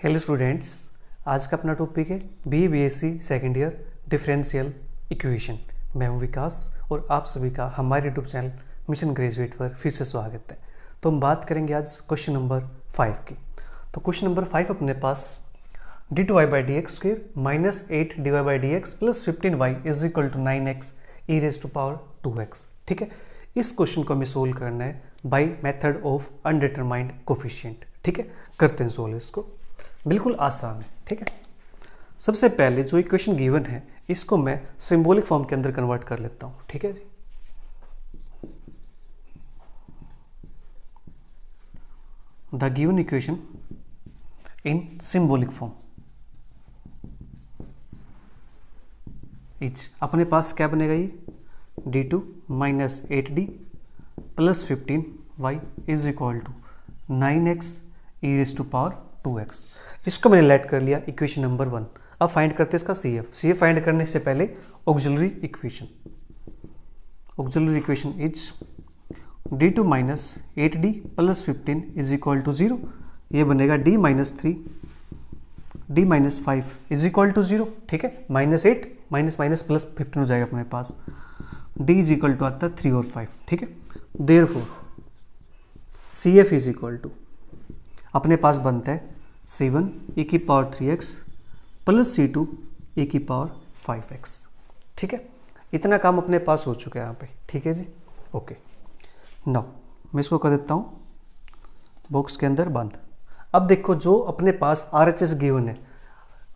Hello students, आज का अपना टॉपिक है BA-BSc second year differential equation. मैं हूं विकास और आप सभी का हमारे यूट्यूब चैनल मिशन ग्रेजुएट पर फिर से स्वागत है। तो हम बात करेंगे आज क्वेश्चन नंबर 5 की। तो क्वेश्चन नंबर 5 अपने पास d2y/dx² -8dy/dx + 15y = 9x e⁻²x। ठीक है, इस क्वेश्चन को हमें सोल्व करना है by method of undetermined coefficient. ठीक है, करते हैं सोल्व इसको। बिल्कुल आसान है। ठीक है, सबसे पहले जो इक्वेशन गिवन है इसको मैं सिंबॉलिक फॉर्म के अंदर कन्वर्ट कर लेता हूं। ठीक है जी, the given equation in symbolic form is अपने पास क्या बनेगा, ये d2 -8d + 15y = 9x e⁻²x। इसको मैंने लेट कर लिया इक्वेशन नंबर 1। अब फाइंड करते हैं इसका CF फाइंड करने से पहले auxiliary equation is d2 -8d + 15 = 0। ये बनेगा d - 3 d - 5 = 0। ठीक है, -8 माइनस प्लस 15 हो जाएगा अपने पास। d = आता है 3 और 5। ठीक है, देयरफॉर CF = अपने पास बनता है C1 e⁻3x + C2 e⁻5x। ठीक है, इतना काम अपने पास हो चुका है यहाँ पे। ठीक है जी, ओके। नाउ मैं इसको कर देता हूँ बॉक्स के अंदर बंद। अब देखो जो अपने पास RHS गिवन है,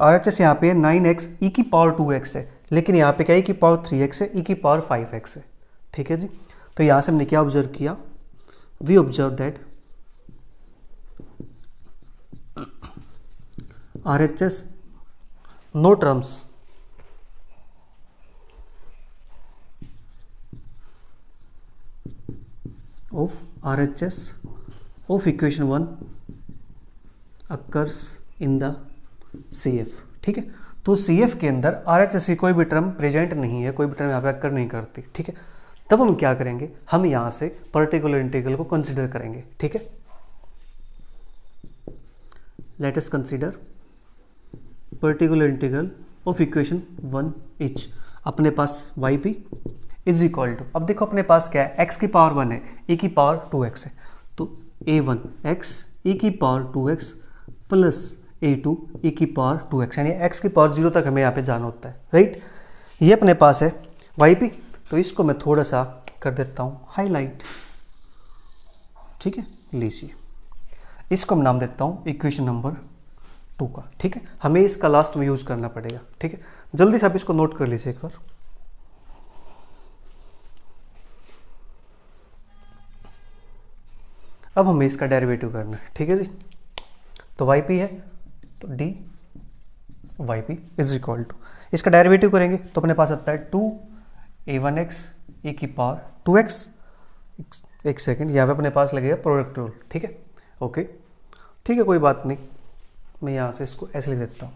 RHS यहाँ पे 9x e⁻2x है, लेकिन यहाँ पे क्या e⁻3x है, e⁻5x है। ठीक है जी, तो यहाँ से हमने क्या ऑब्जर्व किया, we observe that RHS no terms of RHS of equation 1 occurs in the CF। ठीक है, तो CF के अंदर RHS की कोई भी टर्म प्रेजेंट नहीं है, कोई भी टर्म यहाँ पे अक्कर नहीं करती। ठीक है, तब हम क्या करेंगे, हम यहाँ से पर्टिकुलर इंटीग्रल को कंसीडर करेंगे। ठीक है, let us consider particular integral of equation 1 etch अपने पास yp = अब देखो अपने पास क्या है, x की पावर 1 है, e⁻2x है, तो a1x e⁻2x + a2 e⁻2x, यानी x की पावर 0 तक हमें यहाँ पे जाना होता है, राइट। ये अपने पास है yp, तो इसको मैं थोड़ा सा कर देता हूँ हाईलाइट। ठीक है, लीजिए इसको मैं नाम देता हूँ इक्वेशन नंबर 2 का। ठीक है, हमें इसका लास्ट में यूज करना पड़ेगा। ठीक है, जल्दी से आप इसको नोट कर लीजिए एक बार। अब हमें इसका डेरिवेटिव करना है। ठीक है जी, तो yp है, तो d yp = इसका डेरिवेटिव करेंगे तो अपने पास आता है 2a1x e⁻2x। एक सेकेंड, यहाँ पे अपने पास लगेगा प्रोडक्ट रूल। ठीक है, ओके, ठीक है, कोई बात नहीं, मैं यहाँ से इसको ऐसे लिख देता हूँ।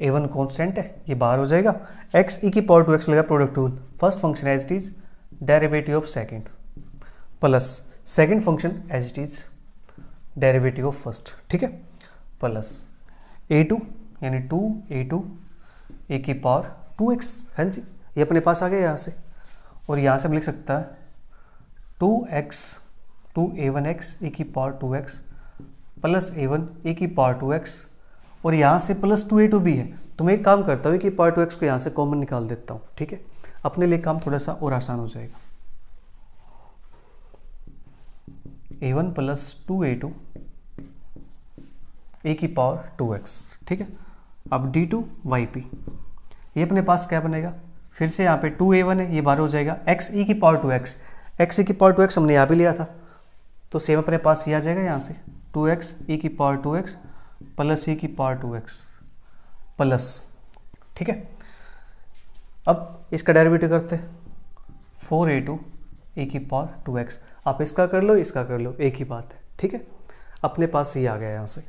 a1 कांस्टेंट है, ये बाहर हो जाएगा, x e⁻2x लगेगा product rule, first function as it is derivative of second plus second function as it is derivative of first. ठीक है, प्लस a2 यानी 2a2 e⁻2x। हाँ जी, ये अपने पास आ गया यहाँ से, और यहाँ से हम लिख सकता है 2a1x e⁻2x + a1 e⁻2x, और यहाँ से प्लस 2a2 भी है, तो मैं एक काम करता हूँ e⁻2x को यहाँ से कॉमन निकाल देता हूँ। ठीक है, अपने लिए काम थोड़ा सा और आसान हो जाएगा। a1 + 2a2 e⁻2x। ठीक है, अब d2 yp, ये अपने पास क्या बनेगा, फिर से यहाँ पे 2a1 है, ये बाहर हो जाएगा, x e⁻2x, x e⁻2x हमने यहाँ भी लिया था, तो सेम अपने पास ये आ जाएगा यहाँ से 2x e⁻2x + e⁻2x प्लस। ठीक है, अब इसका डेरिवेटिव करते हैं 4a2 e⁻2x। आप इसका कर लो, इसका कर लो, एक ही बात है। ठीक है, अपने पास ये आ गया यहाँ से।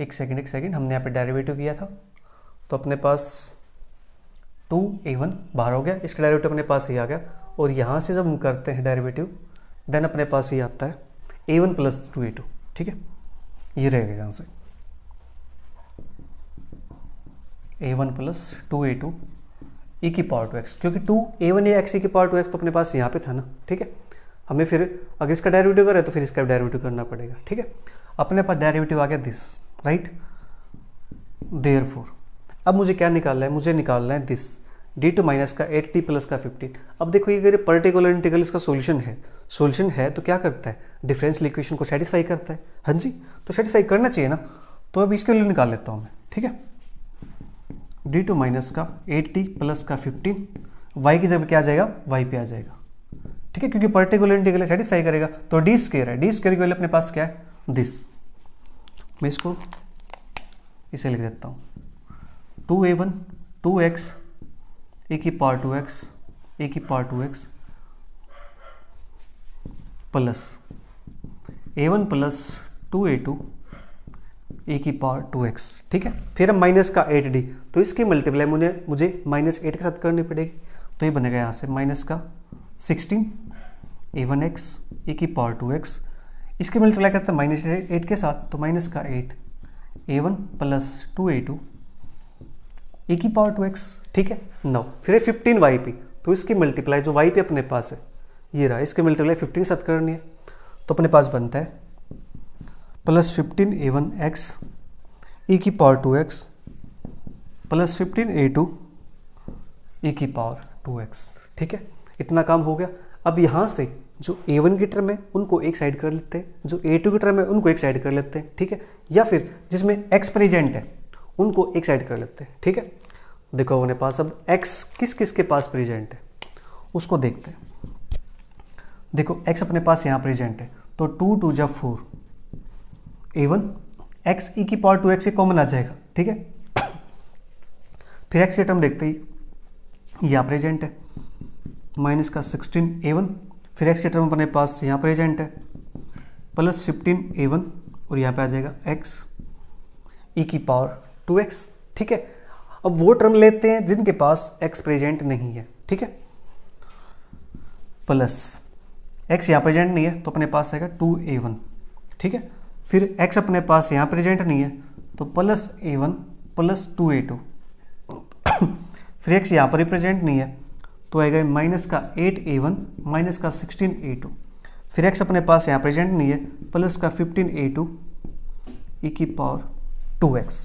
एक सेकेंड, हमने यहाँ पे डेरिवेटिव किया था, तो अपने पास 2a1 बाहर हो गया, इसका डेरिवेटिव अपने पास ही आ गया, और यहाँ से जब हम करते हैं डेरिवेटिव देन अपने पास ये आता है a1 प्लस 2a2, ठीक है, ये रहेगा यहाँ से a1 प्लस 2a2 e की पावर 2x, क्योंकि 2a1 या x e की पावर 2x तो अपने पास यहाँ पे था ना, ठीक है। हमें फिर अगर इसका डेरिवेटिव करें तो फिर इसका डेरिवेटिव करना पड़ेगा, ठीक है। अपने पास डेरिवेटिव आ गया दिस, राइट। देयरफॉर अब मुझे क्या निकालना है, मुझे निकालना है दिस d2 माइनस का 8t प्लस का 15। अब देखो ये अगर पर्टिकुलर इंटीग्रल इसका सॉल्यूशन है तो क्या करता है, डिफरेंशियल इक्वेशन को सेटिस्फाई करता है। हाँ जी, तो सेटिस्फाई करना चाहिए ना, तो अब इसके लिए निकाल लेता हूँ मैं, ठीक है। d2 माइनस का 8t प्लस का 15 y की जगह क्या आ जाएगा, y पे आ जाएगा, ठीक है, क्योंकि पर्टिकुलर इंटीग्रल सेटिस्फाई करेगा। तो डी स्क्वायर है, डी स्क्वायर की वैल्यू अपने पास क्या है, दिस। मैं इसको इसे लिख देता हूँ 2a1 2x e की पावर 2x e की power 2x plus a1 plus 2a2 e की पावर 2x, ठीक है। फिर हम माइनस का 8d, तो इसकी मल्टीप्लाई मुझे माइनस 8 के साथ करनी पड़ेगी, तो ये बनेगा यहाँ से माइनस का 16 a1x e की पावर 2x, इसकी मल्टीप्लाई करते हैं माइनस 8 के साथ, तो माइनस का 8 a1 प्लस 2a2 e की पावर 2x, ठीक है। नाउ फिर 15 y पे, तो इसकी मल्टीप्लाई जो y पे अपने पास है ये रहा, इसकी मल्टीप्लाई 15 के साथ करनी है, तो अपने पास बनता है प्लस 15 a1x e की power 2x plus 15 a2 e की पावर 2x, ठीक है। इतना काम हो गया। अब यहाँ से जो a1 की टर्म है उनको एक साइड कर लेते हैं, जो a2 की टर्म है उनको एक साइड कर लेते हैं, ठीक है, या फिर जिसमें x प्रेजेंट है उनको एक साइड कर लेते हैं, ठीक है। देखो अपने पास अब x किस किस के पास प्रेजेंट है उसको देखते हैं। देखो x अपने पास यहाँ प्रेजेंट है, तो 2 2 जा 4 a1 x e की पावर 2x से कॉमन आ जाएगा, ठीक है। फिर x की टर्म देखते ही यहाँ प्रेजेंट है माइनस का 16 a1, फिर x की टर्म अपने पास यहाँ प्रेजेंट है प्लस 15 a1 और यहाँ पे आ जाएगा x e की पावर 2x, ठीक है। अब वो टर्म लेते हैं जिनके पास x प्रेजेंट नहीं है, ठीक है, प्लस x यहाँ प्रेजेंट नहीं है तो अपने पास आएगा 2a1, ठीक है। फिर x अपने पास यहाँ प्रेजेंट नहीं है तो प्लस a1 प्लस 2a2 फिर x यहाँ पर ही प्रेजेंट नहीं है तो आएगा माइनस का 8a1 माइनस का 16a2, फिर x अपने पास यहाँ प्रेजेंट नहीं है प्लस का 15a2 e की पावर 2x,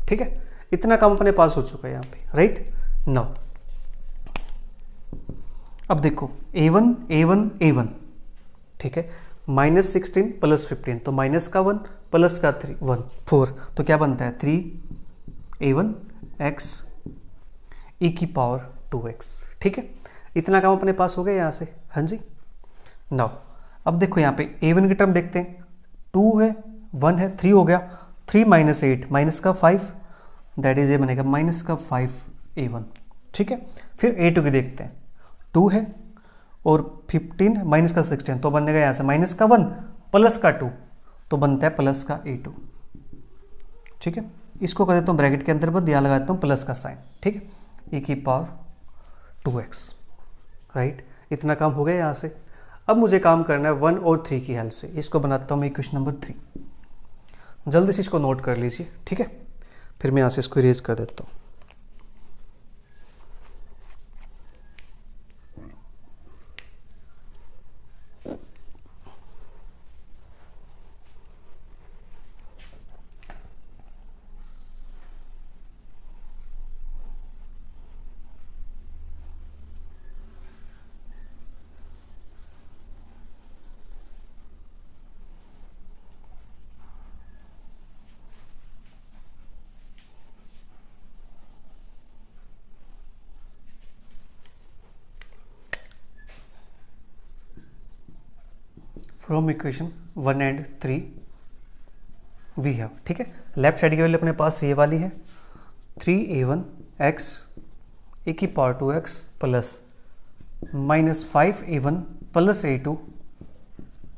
ठीक है। इतना काम अपने पास हो चुका है यहाँ पे, राइट। नाउ अब देखो a1 a1 a1, ठीक है, माइनस 16 प्लस 15 तो माइनस का 1 प्लस का 3 1 4, तो क्या बनता है 3a1 x e की पावर 2x, ठीक है। इतना काम अपने पास हो गया यहाँ से, हाँ जी। नाउ अब देखो यहाँ पे a1 की टर्म देखते हैं, 2 है 1 है 3 हो गया, 3 माइनस 8 माइनस का 5 दैट इज ये बनेगा माइनस का 5a1, ठीक है। फिर a2 की देखते हैं, 2 है और 15 माइनस का 16 तो बनेगा यहाँ से माइनस का 1 प्लस का 2 तो बनता है प्लस का a2, ठीक है। इसको कर देता हूँ ब्रैकेट के अंदर बस यहाँ लगा देता हूँ प्लस का साइन, ठीक है, e की पावर 2x, राइट। इतना काम हो गया यहाँ से। अब मुझे काम करना है 1 और 3 की हेल्प से, इसको बनाता हूँ मैं इक्वेशन नंबर 3, जल्दी से इसको नोट कर लीजिए, ठीक है। फिर मैं यहाँ से इसको इरेज कर देता हूँ। From equation 1 and 3 we have, ठीक है, लेफ्ट साइड की वैल्यू अपने पास ये वाली है 3a1 x e की power 2x plus minus 5a1 plus a2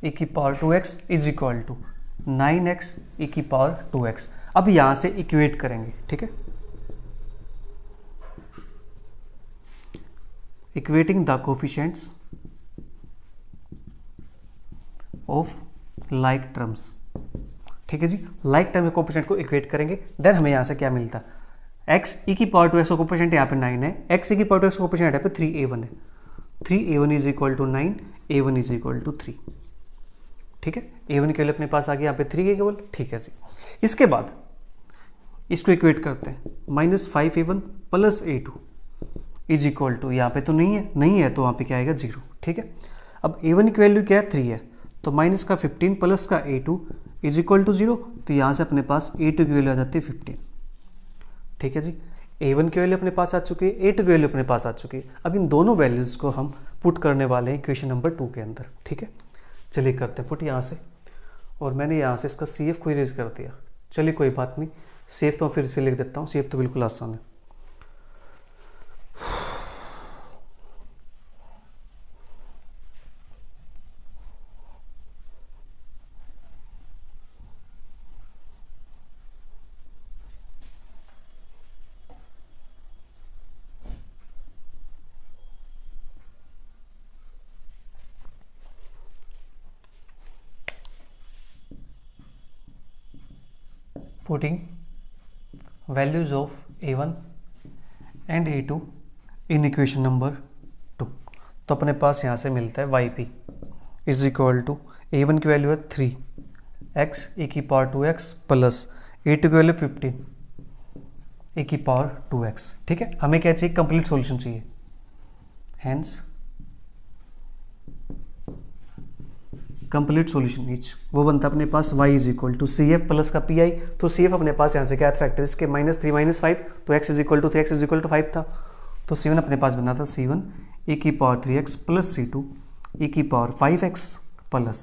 e की power 2x is equal to 9x e की पावर 2x। अब यहाँ से इक्वेट करेंगे, ठीक है, equating the coefficients of like terms, ठीक है जी। लाइक टर्म कोएफिशिएंट को इक्वेट करेंगे, देन हमें यहाँ से क्या मिलता है, x e की पावर 2x का कोएफिशिएंट यहाँ पे 9 है, x e की पावर 2x का कोएफिशिएंट यहाँ पे 3a1 है, 3a1 is equal to 9, a1 is equal to 3, ठीक है। a1 के लिए अपने पास आ गया यहाँ पे 3 के केवल, ठीक है जी। इसके बाद इसको इक्वेट करते हैं, -5a1 plus a2 is equal to, यहाँ पे तो नहीं है तो वहाँ पे क्या आएगा 0, ठीक है। अब a1 की वैल्यू क्या है 3 है, तो माइनस का 15 प्लस का a2 इज इक्वल टू 0, तो यहाँ से अपने पास a2 की वैल्यू आ जाती है 15, ठीक है जी। a1 की वैल्यू अपने पास आ चुकी है, a2 की वैल्यू अपने पास आ चुकी है। अब इन दोनों वैल्यूज़ को हम पुट करने वाले हैं इक्वेशन नंबर 2 के अंदर, ठीक है। चलिए करते हैं पुट यहाँ से, और मैंने यहाँ से इसका CF को इरेज कर दिया, चलिए कोई बात नहीं, सेफ तो फिर से लिख देता हूँ, सेफ तो बिल्कुल आसान है। Putting values of a1 and a2 in equation number 2, तो अपने पास यहाँ से मिलता है yp is equal to a1 की वैल्यू है 3x e की पावर 2x प्लस a2 की वैल्यू 15 e की पावर 2x, ठीक है। हमें क्या चाहिए, कंप्लीट सॉल्यूशन चाहिए, हैंस कंप्लीट सॉल्यूशन इच वो बनता है अपने पास y is equal to CF plus का PI, तो CF अपने पास यहाँ से क्या है फैक्टर इसके -3 -5, तो x is equal to 3x is equal to 5 था, तो C1 अपने पास बना था C1 e की power 3x plus C2 e की power 5x plus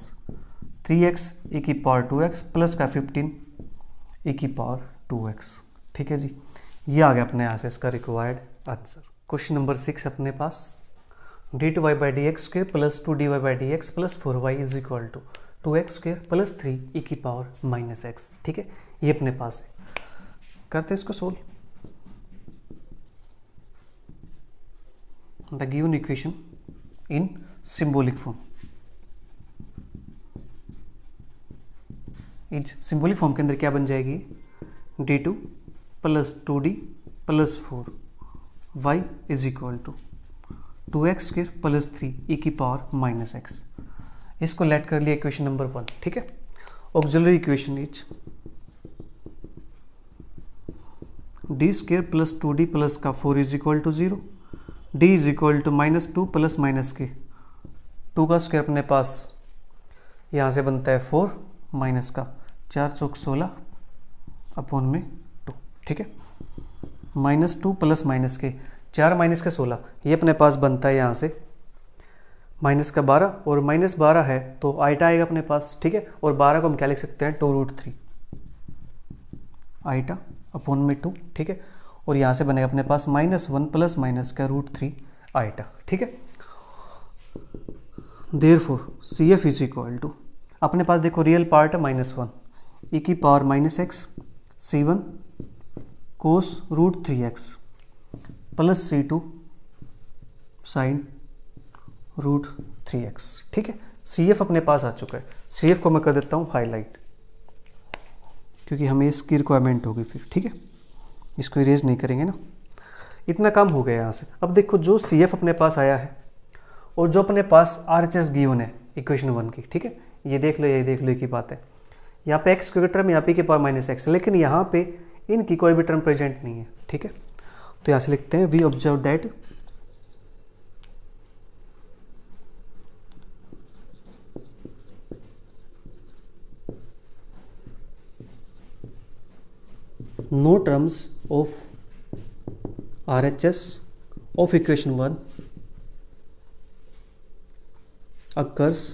3x e की पावर 2x प्लस का 15 e की पावर 2x, ठीक है जी। ये आ गया अपने यहाँ से इसका रिक्वायर्ड आंसर। क्वेश्चन नंबर 6 अपने पास d2y by d x square plus 2dy by d x plus 4y is equal to 2x square plus 3 e की पावर -x, ठीक है। ये अपने पास है, करते हैं इसको solve. The given equation in symbolic form, इस सिंबॉलिक फॉर्म के अंदर क्या बन जाएगी, d2 plus 2d plus 4y is equal to 2x square plus 3 e की पावर -x। इसको लेट कर लिया इक्वेशन नंबर 1, ठीक है। Auxiliary equation is d square plus 2d plus का 4 is equal to 0, d is equal to -2 plus minus के 2 का square अपने पास यहाँ से बनता है 4 माइनस का 4 चौक 16 अपॉन में 2, ठीक है। -2 प्लस माइनस के 4 माइनस का 16, ये अपने पास बनता है यहाँ से माइनस का 12, और -12 है तो आइटा आएगा अपने पास, ठीक है। और 12 को हम क्या लिख सकते हैं 2√3 आइटा अपॉन में 2, ठीक है। और यहाँ से बनेगा अपने पास -1 प्लस माइनस का √3 आइटा, ठीक है। Therefore CF is equal to, अपने पास देखो रियल पार्ट है -1 e की power -x C1 cos √3x plus C2 sine √3x, ठीक है। CF अपने पास आ चुका है, CF को मैं कर देता हूँ हाईलाइट, क्योंकि हमें इसकी रिक्वायरमेंट होगी फिर, ठीक है। इसको इरेज नहीं करेंगे ना, इतना काम हो गया यहाँ से। अब देखो जो CF अपने पास आया है और जो अपने पास RHS गिवन है इक्वेशन 1 की, ठीक है। ये देख लो, ये देख लो की बात है, यहाँ पे x की टर्म यहाँ पे के पावर -x, लेकिन यहाँ पे इनकी कोई भी टर्म प्रेजेंट नहीं है, ठीक है। तो यहाँ से लिखते हैं we observe that no terms of RHS of equation 1 occurs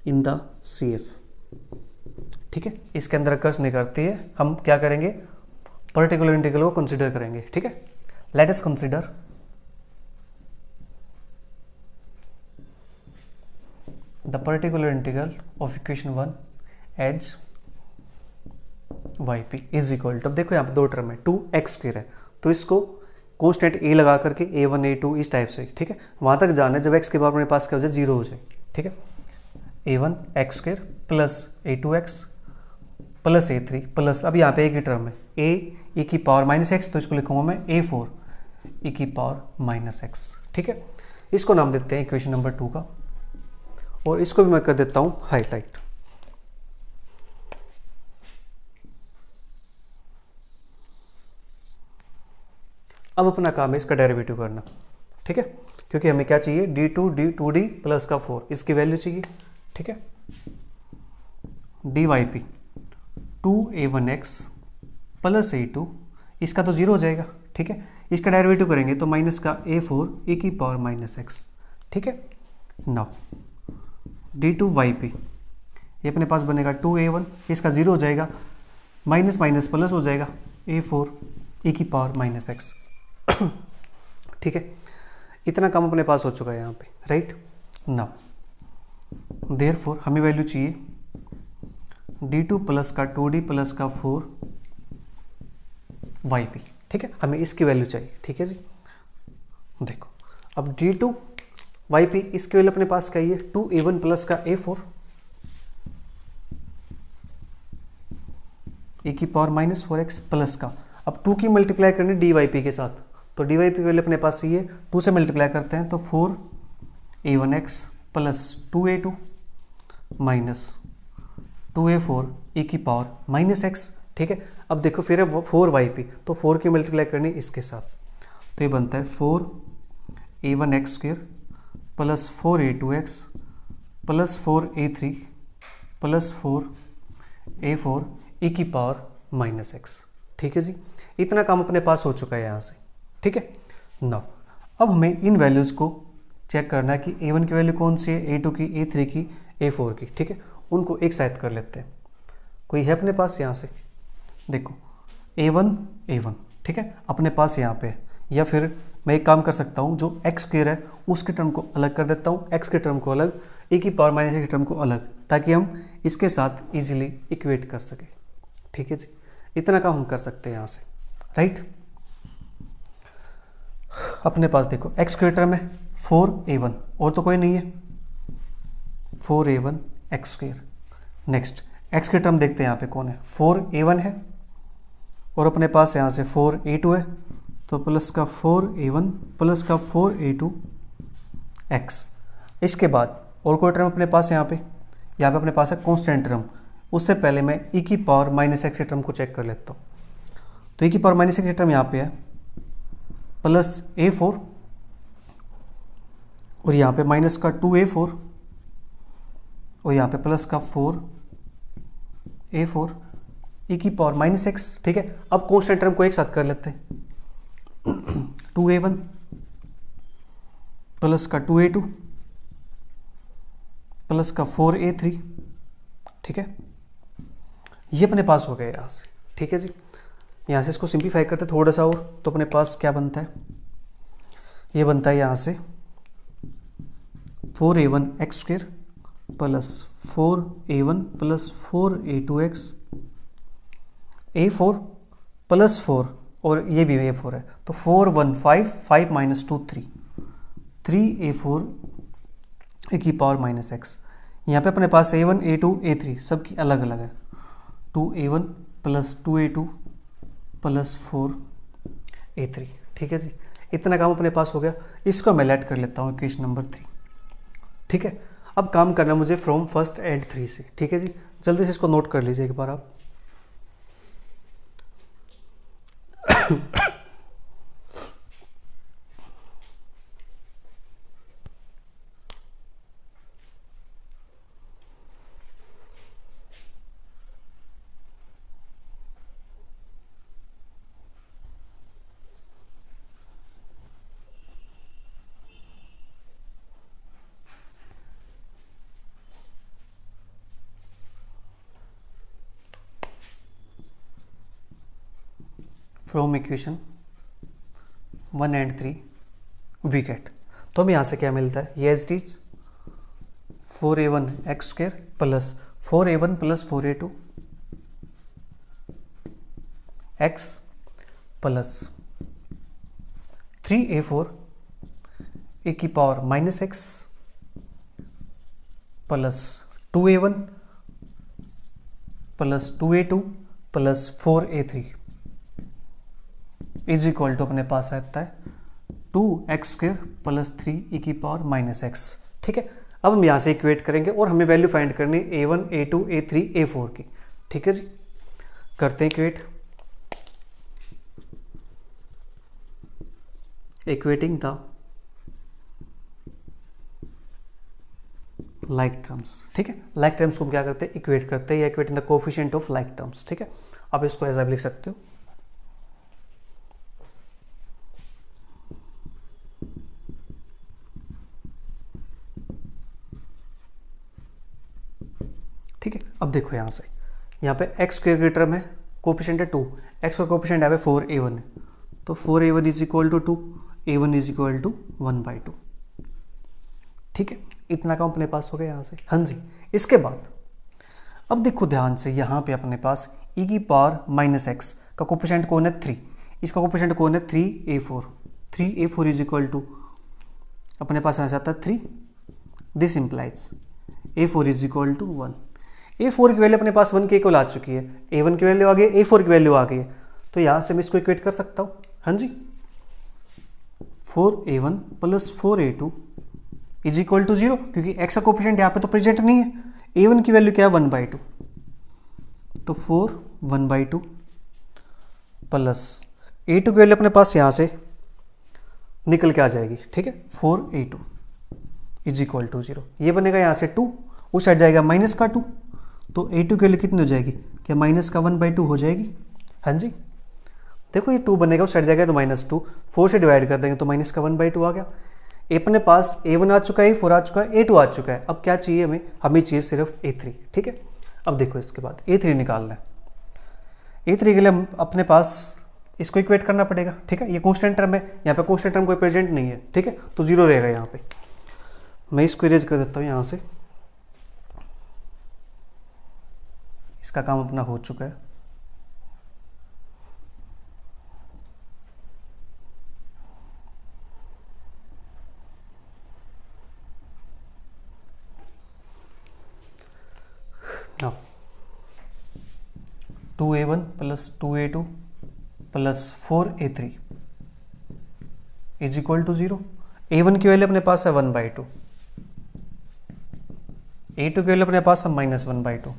in the CF, ठीक है। इसके अंदर occurs नहीं करती है, हम क्या करेंगे पर्टिकुलर इंटीग्रल को कंसीडर करेंगे, ठीक है। Let us consider the particular integral of equation 1 as yp is equal to, अब देखो यहाँ पे दो टर्म है 2x² है, तो इसको कॉन्स्टेंट a लगा करके a1 a2 इस टाइप से, ठीक है। वहां तक जाना है जब x के पावर मेरे पास क्या हो जाए 0 हो जाए, ठीक है। a1 x square plus a2x plus a3 plus, अब यहाँ पे एक ही टर्म है a e की पावर माइनस एक्स, तो इसको लिखूंगा मैं a4 e की पावर माइनस एक्स। ठीक है, इसको नाम देते हैं इक्वेशन नंबर 2 का, और इसको भी मैं कर देता हूँ हाईलाइट। अब अपना काम है इसका डेरिवेटिव करना। ठीक है, क्योंकि हमें क्या चाहिए, d2d प्लस का 4 इसकी वैल्यू चाहिए। ठीक है, dy p 2a1x plus a2, इसका तो 0 हो जाएगा। ठीक है, इसका डेरिवेटिव करेंगे तो माइनस का a4 e की पावर माइनस एक्स। ठीक है, नाउ d2yp ये अपने पास बनेगा 2a1, इसका 0 हो जाएगा, माइनस माइनस प्लस हो जाएगा a4 e की पावर माइनस एक्स। ठीक है, इतना काम अपने पास हो चुका है यहाँ पे, राइट। नाउ देयरफॉर हमें वैल्यू चाहिए d2 प्लस का 2d प्लस का 4yp। ठीक है, हमें इसकी वैल्यू चाहिए। ठीक है जी, देखो अब d2yp इसकी वैल्यू अपने पास क्या है, 2a1 प्लस का a4 e की पावर माइनस 4x प्लस का, अब 2 की मल्टीप्लाई करनी dy के साथ, तो dy की वैल्यू अपने पास चाहिए, 2 से मल्टीप्लाई करते हैं तो 4a1x plus 2a2 minus 2a4 e की पावर माइनस एक्स। ठीक है, अब देखो फिर है 4yp, तो 4 की मल्टीप्लाई करनी इसके साथ, तो ये बनता है 4a1x square plus 4a2x plus 4a3 plus 4a4 e की पावर माइनस एक्स। ठीक है जी, इतना काम अपने पास हो चुका है यहाँ से। ठीक है, नाउ अब हमें इन वैल्यूज़ को चेक करना है कि a1 की वैल्यू कौन सी है, a2 की, a3 की, a4 की। ठीक है, उनको एक साथ कर लेते हैं। कोई है अपने पास यहाँ से, देखो a1 ठीक है अपने पास यहाँ पे है, या फिर मैं एक काम कर सकता हूँ, जो x स्क्वायर है उसके टर्म को अलग कर देता हूँ, x के टर्म को अलग, e की पावर माइनस के टर्म को अलग, ताकि हम इसके साथ इजीली इक्वेट कर सकें। ठीक है जी, इतना काम हम कर सकते हैं यहाँ से, राइट। अपने पास देखो x स्क्वायर टर्म है 4a1, और तो कोई नहीं है, 4a1 x square. Next x के टर्म देखते हैं यहाँ पे कौन है, 4a1 है, और अपने पास यहाँ से 4a2 है, तो प्लस का 4a1 प्लस का 4a2 x। इसके बाद और कोई टर्म अपने पास यहाँ पे अपने पास है कांस्टेंट टर्म। उससे पहले मैं e की पावर माइनस एक्स के टर्म को चेक कर लेता हूँ, तो e की पावर माइनस एक्स के टर्म यहाँ पे है प्लस a4, और यहाँ पे माइनस का 2a4, और यहाँ पे प्लस का 4a4 e की पावर माइनस एक्स। ठीक है, अब कांस्टेंट टर्म को एक साथ कर लेते हैं, 2a1 प्लस का 2a2 प्लस का 4a3। ठीक है, ये अपने पास हो गया यहाँ से। ठीक है जी, यहाँ से इसको सिंप्लीफाई करते थोड़ा सा और, तो अपने पास क्या बनता है, ये बनता है यहाँ से 4a1 x square plus 4a1 plus 4a2x, a4 plus 4, और ये भी a4 है, तो 4 1 5 5 माइनस 2 3 3a4 e की पावर माइनस एक्स। यहाँ पे अपने पास a1 a2 a3 सबकी अलग अलग है, 2a1 plus 2a2 plus 4a3। ठीक है जी, इतना काम अपने पास हो गया। इसको मैं लेट कर लेता हूँ इक्वेशन नंबर 3। ठीक है, अब काम करना मुझे फ्रॉम फर्स्ट एंड 3 से। ठीक है जी, जल्दी से इसको नोट कर लीजिए एक बार आप। From equation 1 and 3 we get, तो हमें यहाँ से क्या मिलता है, ये as is 4a1 x square plus 4a1 plus 4a2 x plus 3a4 e की power minus x plus 2a1 plus 2a2 plus 4a3 is equal to अपने पास आता है 2x² प्लस 3e⁻⁻x। ठीक है, अब हम यहाँ से इक्वेट करेंगे और हमें वैल्यू फाइंड करनी है a1 a2 a3 a4 की। ठीक है जी, करते हैं equate. Equating the like terms. ठीक है, लाइक टर्म्स को हम क्या करते हैं, इक्वेट करते हैं या equating the coefficient of like terms. ठीक है, आप इसको ऐसा भी लिख सकते हो। ठीक है, अब देखो यहाँ से, यहाँ पे x स्क्वायर की टर्म है, कोएफिशिएंट है 2, x का कोएफिशिएंट यहाँ पे 4a1 है, तो 4a1 is equal to 2, a1 is equal to 1/2। ठीक है, इतना काम अपने पास हो गया यहाँ से। हाँ जी, इसके बाद अब देखो ध्यान से, यहाँ पे अपने पास e⁻⁻x का कोएफिशिएंट कौन है 3, इसका कोएफिशिएंट कौन है 3a4, 3a4 is equal to अपने पास आ जाता है 3, this implies a4 is equal to 1। a4 की वैल्यू अपने पास 1 के इक्वल आ चुकी है, a1 की वैल्यू आ गई, a4 की वैल्यू आ गई है, तो यहाँ से मैं इसको इक्वेट कर सकता हूँ। हाँ जी, 4a1 plus 4a2 is equal to 0, क्योंकि x का कोएफिशिएंट यहाँ पे तो प्रेजेंट नहीं है, a1 की वैल्यू क्या है 1/2, तो 4 1/2 प्लस a2 की वैल्यू अपने पास यहाँ से निकल के आ जाएगी। ठीक है, 4a2 इज इक्वल टू 0, ये बनेगा यहाँ से 2, उस साइड जाएगा माइनस का 2, तो a2 की वैल्यू कितनी हो जाएगी, क्या माइनस का 1/2 हो जाएगी। हाँ जी, देखो ये 2 बनेगा, उस साइड जाएगा तो -2, 4 से डिवाइड कर देंगे तो माइनस का 1/2 आ गया। अपने पास a1 आ चुका है, a4 आ चुका है, a2 आ चुका है, अब क्या चाहिए हमें, हमें चाहिए सिर्फ a3। ठीक है, अब देखो इसके बाद a3 निकालना है। a3 के लिए हम अपने पास इसको इक्वेट करना पड़ेगा। ठीक है, ये कांस्टेंट टर्म है, यहाँ पे कांस्टेंट टर्म कोई प्रेजेंट नहीं है। ठीक है, तो 0 रहेगा यहाँ पे। मैं इसको इरेज कर देता हूँ यहाँ से, इसका काम अपना हो चुका है। now 2a1 plus 2a2 plus 4a3 is equal to 0। a1 की वैल्यू अपने पास है 1/2, a2 की वैल्यू अपने पास है -1/2,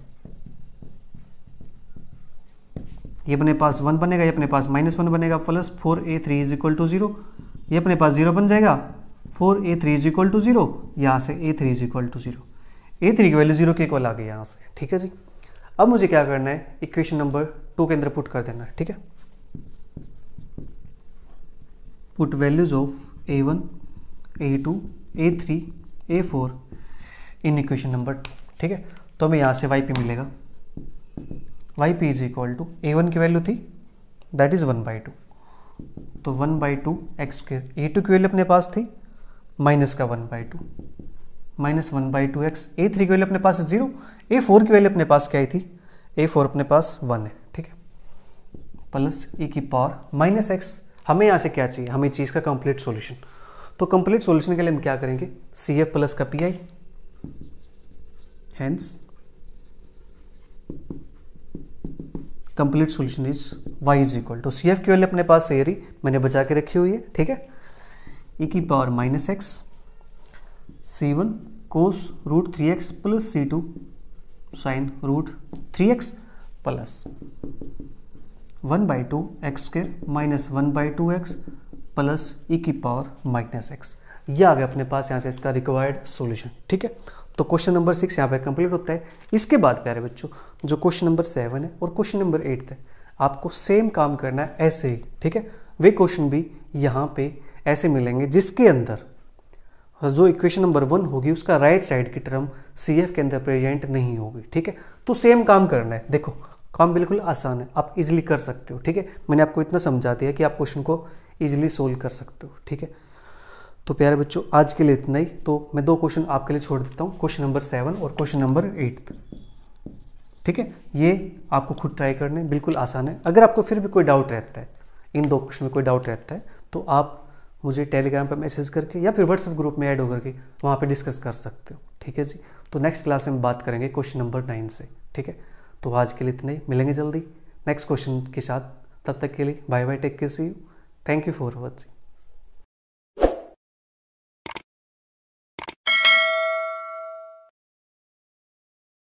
ये अपने पास 1 बनेगा, ये अपने पास -1 बनेगा, plus 4a3 is equal to 0, ये अपने पास 0 बन जाएगा, 4a3 इज इक्वल टू 0, यहाँ से a3 is equal to 0, a3 की वैल्यू 0 के इक्वल आ गई यहाँ से। ठीक है जी, अब मुझे क्या करना है, इक्वेशन नंबर 2 के अंदर पुट कर देना है। ठीक है, put values of a1 a2 a3 a4 in equation number 2। ठीक है, तो हमें यहाँ से yp मिलेगा, yp is equal to a1 की वैल्यू थी दैट इज 1/2, तो 1/2 x², a2 की वैल्यू अपने पास थी माइनस का 1/2, माइनस 1/2x, a3 की वैल्यू अपने पास 0, a4 की वैल्यू अपने पास क्या आई थी, a4 अपने पास 1 है। ठीक है, प्लस e⁻⁻x। हमें यहाँ से क्या चाहिए, हमें चीज़ का कंप्लीट सॉल्यूशन, तो कंप्लीट सॉल्यूशन के लिए हम क्या करेंगे, CF प्लस का PI, hence complete solution is y is equal to, CF की वैल्यू अपने पास है रही, मैंने बचा के रखी हुई है। ठीक है, e⁻⁻x c1 cos √3x plus c2 sin √3x plus 1/2 x² minus 1/2x plus e⁻⁻x। यह आ गया अपने पास यहाँ से इसका रिक्वायर्ड सॉल्यूशन। ठीक है, तो क्वेश्चन नंबर 6 यहाँ पे कंप्लीट होता है। इसके बाद प्यारे बच्चों, जो क्वेश्चन नंबर 7 है और क्वेश्चन नंबर 8 है, आपको सेम काम करना है ऐसे ही। ठीक है, वे क्वेश्चन भी यहाँ पे ऐसे मिलेंगे जिसके अंदर जो इक्वेशन नंबर 1 होगी उसका राइट साइड की टर्म CF के अंदर प्रेजेंट नहीं होगी। ठीक है, तो सेम काम करना है। देखो काम बिल्कुल आसान है, आप इजीली कर सकते हो। ठीक है, मैंने आपको इतना समझा दिया कि आप क्वेश्चन को इजीली सोल्व कर सकते हो। ठीक है, तो प्यारे बच्चों आज के लिए इतना ही। तो मैं 2 क्वेश्चन आपके लिए छोड़ देता हूँ, क्वेश्चन नंबर 7 और क्वेश्चन नंबर 8। ठीक है, ये आपको खुद ट्राई करने, बिल्कुल आसान है। अगर आपको फिर भी कोई डाउट रहता है, इन 2 क्वेश्चन में कोई डाउट रहता है, तो आप मुझे टेलीग्राम पर मैसेज करके या फिर व्हाट्सएप ग्रुप में ऐड होकर के वहाँ पे डिस्कस कर सकते हो। ठीक है जी। तो नेक्स्ट क्लास में बात करेंगे क्वेश्चन नंबर 9 से। ठीक है, तो आज के लिए इतना ही, मिलेंगे जल्दी नेक्स्ट क्वेश्चन के साथ। तब तक के लिए bye bye, take care, see you, thank you for watching.